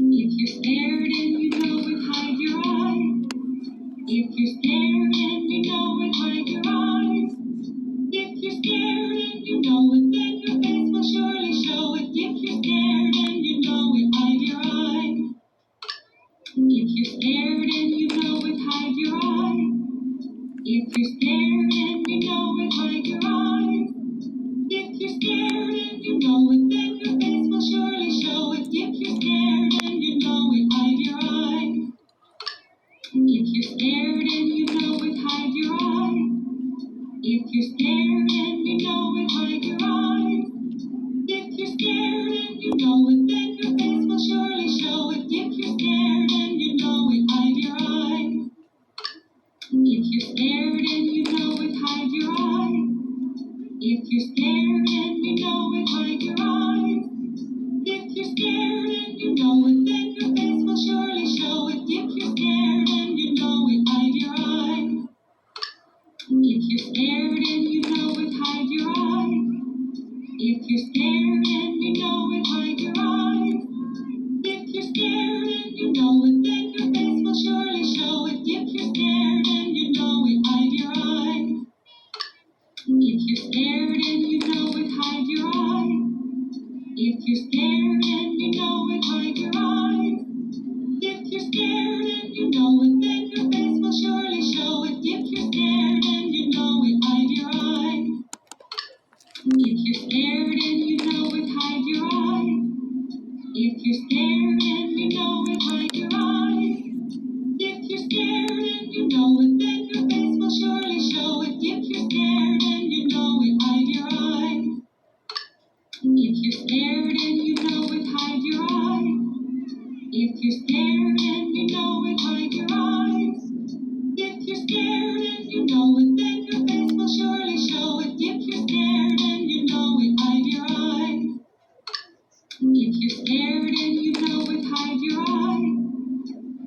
If you're scared and you know it, hide your eyes. If you're scared and you know it, hide your eyes. If you're scared and you know it, then your face will surely show it. If you're scared and you know it, hide your eyes. If you're scared and you know it, hide your eyes. If you're scared and you know it, hide your eyes. If you're scared and you know it, then your face will surely show it. If you're scared and you know it, hide your eyes. If you're scared and you know it, hide your eyes. If you're scared and you know it, hide your eyes. If you're scared and you know it, then your face will surely show it. If you're scared and you know it, hide your eyes. If you're scared and you know it, hide your eyes. If you're scared and you know it, hide your eyes. If you're scared and you know it, then your face will surely show it. If you're scared and you know it, hide your eyes. If you're scared and you know it, hide your eyes. If you're scared and you know it, hide your eyes. If you're scared and you know it, then your face will surely show it. If you're scared and you know it, hide your eyes. If you're scared and you know it, hide your eyes. If you're scared and you know it, hide your eyes. If you're scared and you know it, then your face will surely show it. If you're scared and you know it, hide your eyes. If you're scared and you know it, hide your eyes. If you're scared and you know it, hide your eyes. If you're scared and you know it, then your face will surely show it. If you're scared and you know it, hide your eyes. If you're scared and you know it, hide your eyes. If you're scared and you know it, hide your eyes. If you're scared and you know it, then your face will surely show it. If you're scared and you know it, hide your eyes. If you're scared and you know it, hide your eyes.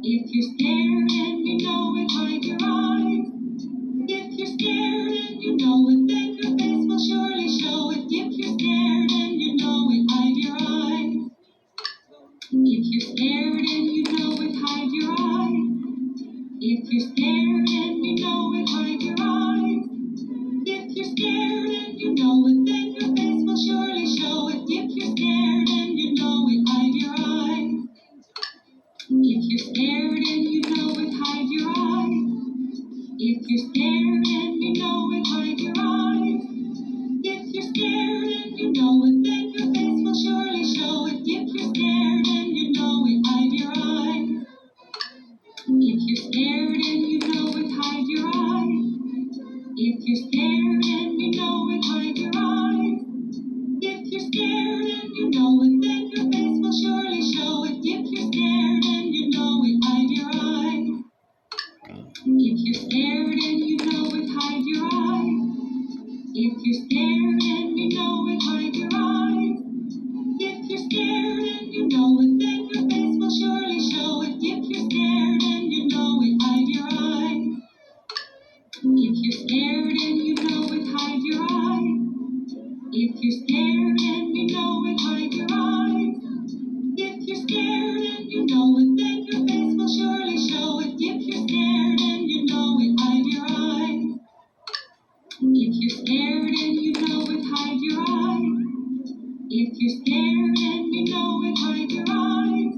If you're scared and you know it, hide your eyes. If you're scared and you know it, then your face will surely show it. If you're scared and you know it, hide your eyes. If you're scared and you know it, hide your eyes. If you're scared and you know it, hide your eyes. If you're scared and you know it, then your face will surely show it. If you're scared and you know it, hide your eyes. If you're scared and you know it, hide your eyes. If you're scared and you know it, hide your eyes. If you're scared and you know it, then your face will surely show it. If you're scared and you know it, hide your eyes. If you're scared and you know it, hide your eyes. If you're scared and you know it, hide your eyes. If you're scared and you know it, then your face will surely show it. If you're scared and you know it, hide your eyes. If you're scared and you know it, hide your eyes. If you're scared and you know it, hide your eyes. If you're scared and you know it, then your face will surely show it. If you're scared and you know it, hide your eyes. If you're scared and you know it, hide your eyes. If you're scared and you know it, hide your eyes. If you're scared and you know it, then your face will surely show it. If you're scared and you know it, hide your eyes. If you're scared and you know it, hide your eyes. If you're scared and you know it, hide your eyes.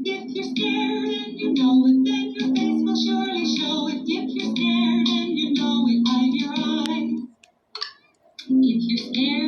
If you're scared and you know it, then your face will surely show it. If you're scared and you know it, hide your eyes. If you're scared